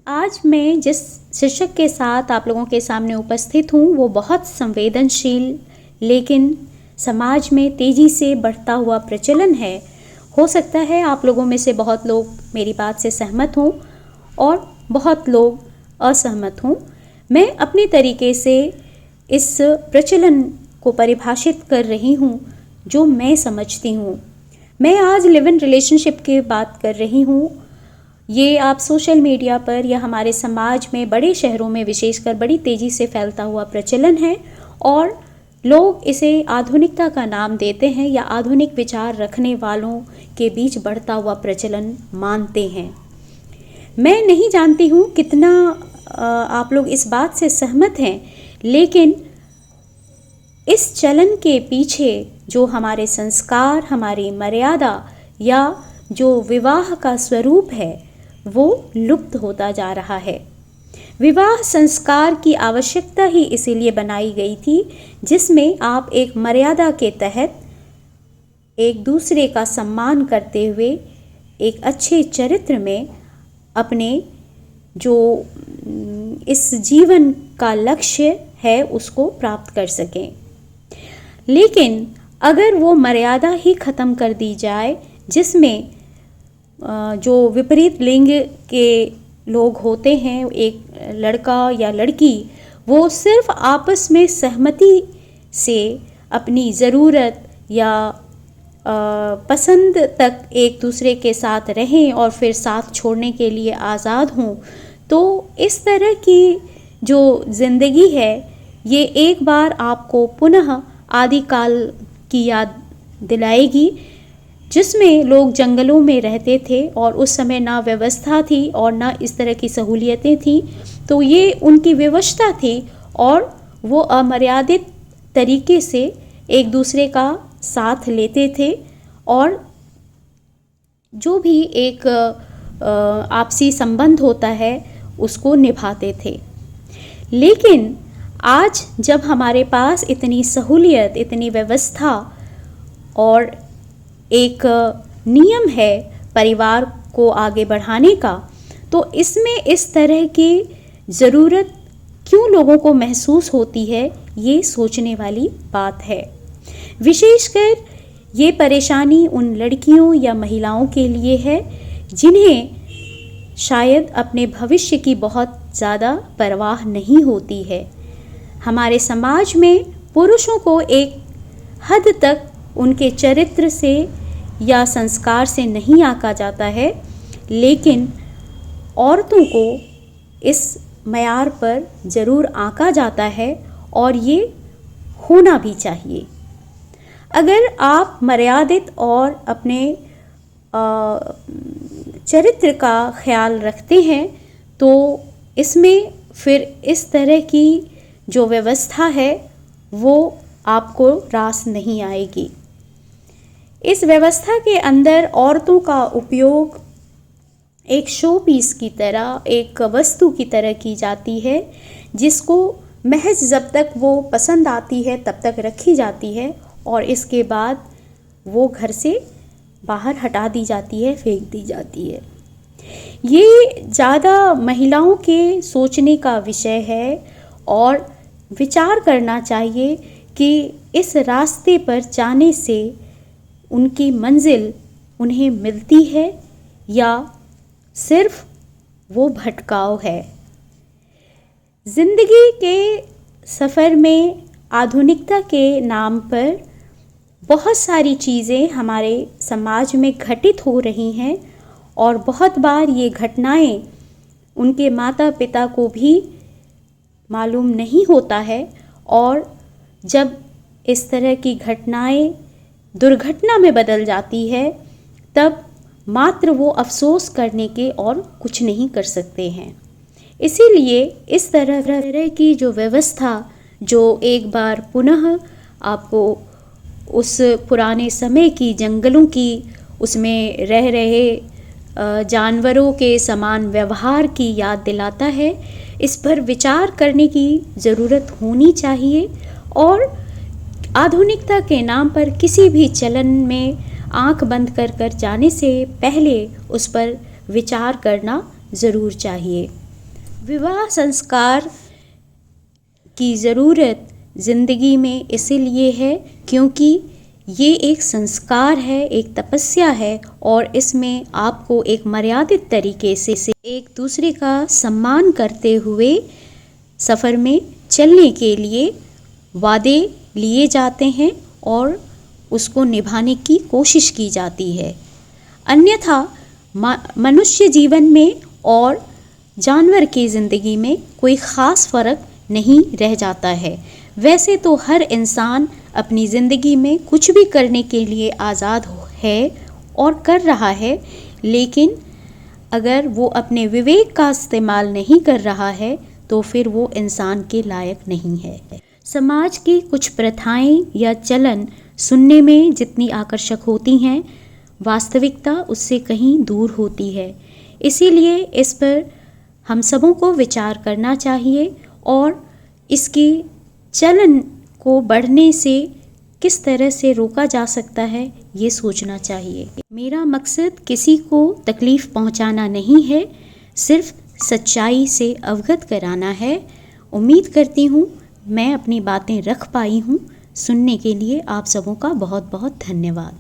आज मैं जिस शीर्षक के साथ आप लोगों के सामने उपस्थित हूँ वो बहुत संवेदनशील लेकिन समाज में तेज़ी से बढ़ता हुआ प्रचलन है। हो सकता है आप लोगों में से बहुत लोग मेरी बात से सहमत हों और बहुत लोग असहमत हों। मैं अपने तरीके से इस प्रचलन को परिभाषित कर रही हूँ जो मैं समझती हूँ। मैं आज लिव इन रिलेशनशिप की बात कर रही हूँ। ये आप सोशल मीडिया पर या हमारे समाज में बड़े शहरों में विशेषकर बड़ी तेज़ी से फैलता हुआ प्रचलन है और लोग इसे आधुनिकता का नाम देते हैं या आधुनिक विचार रखने वालों के बीच बढ़ता हुआ प्रचलन मानते हैं। मैं नहीं जानती हूँ कितना आप लोग इस बात से सहमत हैं, लेकिन इस चलन के पीछे जो हमारे संस्कार, हमारी मर्यादा या जो विवाह का स्वरूप है वो लुप्त होता जा रहा है। विवाह संस्कार की आवश्यकता ही इसीलिए बनाई गई थी जिसमें आप एक मर्यादा के तहत एक दूसरे का सम्मान करते हुए एक अच्छे चरित्र में अपने जो इस जीवन का लक्ष्य है उसको प्राप्त कर सकें। लेकिन अगर वो मर्यादा ही ख़त्म कर दी जाए जिसमें जो विपरीत लिंग के लोग होते हैं, एक लड़का या लड़की, वो सिर्फ आपस में सहमति से अपनी ज़रूरत या पसंद तक एक दूसरे के साथ रहें और फिर साथ छोड़ने के लिए आज़ाद हों, तो इस तरह की जो ज़िंदगी है ये एक बार आपको पुनः आदिकाल की याद दिलाएगी जिसमें लोग जंगलों में रहते थे और उस समय ना व्यवस्था थी और ना इस तरह की सहूलियतें थी। तो ये उनकी विवशता थी और वो अमर्यादित तरीके से एक दूसरे का साथ लेते थे और जो भी एक आपसी संबंध होता है उसको निभाते थे। लेकिन आज जब हमारे पास इतनी सहूलियत, इतनी व्यवस्था और एक नियम है परिवार को आगे बढ़ाने का, तो इसमें इस तरह की ज़रूरत क्यों लोगों को महसूस होती है, ये सोचने वाली बात है। विशेषकर ये परेशानी उन लड़कियों या महिलाओं के लिए है जिन्हें शायद अपने भविष्य की बहुत ज़्यादा परवाह नहीं होती है। हमारे समाज में पुरुषों को एक हद तक उनके चरित्र से या संस्कार से नहीं आंका जाता है, लेकिन औरतों को इस मयार पर ज़रूर आंका जाता है और ये होना भी चाहिए। अगर आप मर्यादित और अपने चरित्र का ख्याल रखते हैं तो इसमें फिर इस तरह की जो व्यवस्था है वो आपको रास नहीं आएगी। इस व्यवस्था के अंदर औरतों का उपयोग एक शो पीस की तरह, एक वस्तु की तरह की जाती है जिसको महज जब तक वो पसंद आती है तब तक रखी जाती है और इसके बाद वो घर से बाहर हटा दी जाती है, फेंक दी जाती है। ये ज़्यादा महिलाओं के सोचने का विषय है और विचार करना चाहिए कि इस रास्ते पर जाने से उनकी मंजिल उन्हें मिलती है या सिर्फ वो भटकाव है। ज़िंदगी के सफ़र में आधुनिकता के नाम पर बहुत सारी चीज़ें हमारे समाज में घटित हो रही हैं और बहुत बार ये घटनाएं उनके माता पिता को भी मालूम नहीं होता है और जब इस तरह की घटनाएं दुर्घटना में बदल जाती है तब मात्र वो अफसोस करने के और कुछ नहीं कर सकते हैं। इसीलिए इस तरह की जो व्यवस्था जो एक बार पुनः आपको उस पुराने समय की जंगलों की उसमें रह रहे जानवरों के समान व्यवहार की याद दिलाता है, इस पर विचार करने की ज़रूरत होनी चाहिए और आधुनिकता के नाम पर किसी भी चलन में आंख बंद कर जाने से पहले उस पर विचार करना ज़रूर चाहिए। विवाह संस्कार की ज़रूरत ज़िंदगी में इसीलिए है क्योंकि ये एक संस्कार है, एक तपस्या है और इसमें आपको एक मर्यादित तरीके से एक दूसरे का सम्मान करते हुए सफ़र में चलने के लिए वादे लिए जाते हैं और उसको निभाने की कोशिश की जाती है। अन्यथा मनुष्य जीवन में और जानवर की ज़िंदगी में कोई ख़ास फ़र्क नहीं रह जाता है। वैसे तो हर इंसान अपनी ज़िंदगी में कुछ भी करने के लिए आज़ाद है और कर रहा है, लेकिन अगर वो अपने विवेक का इस्तेमाल नहीं कर रहा है तो फिर वो इंसान के लायक नहीं है। समाज की कुछ प्रथाएं या चलन सुनने में जितनी आकर्षक होती हैं, वास्तविकता उससे कहीं दूर होती है। इसीलिए इस पर हम सबों को विचार करना चाहिए और इसके चलन को बढ़ने से किस तरह से रोका जा सकता है ये सोचना चाहिए। मेरा मकसद किसी को तकलीफ़ पहुंचाना नहीं है, सिर्फ सच्चाई से अवगत कराना है। उम्मीद करती हूँ मैं अपनी बातें रख पाई हूँ। सुनने के लिए आप सबों का बहुत बहुत धन्यवाद।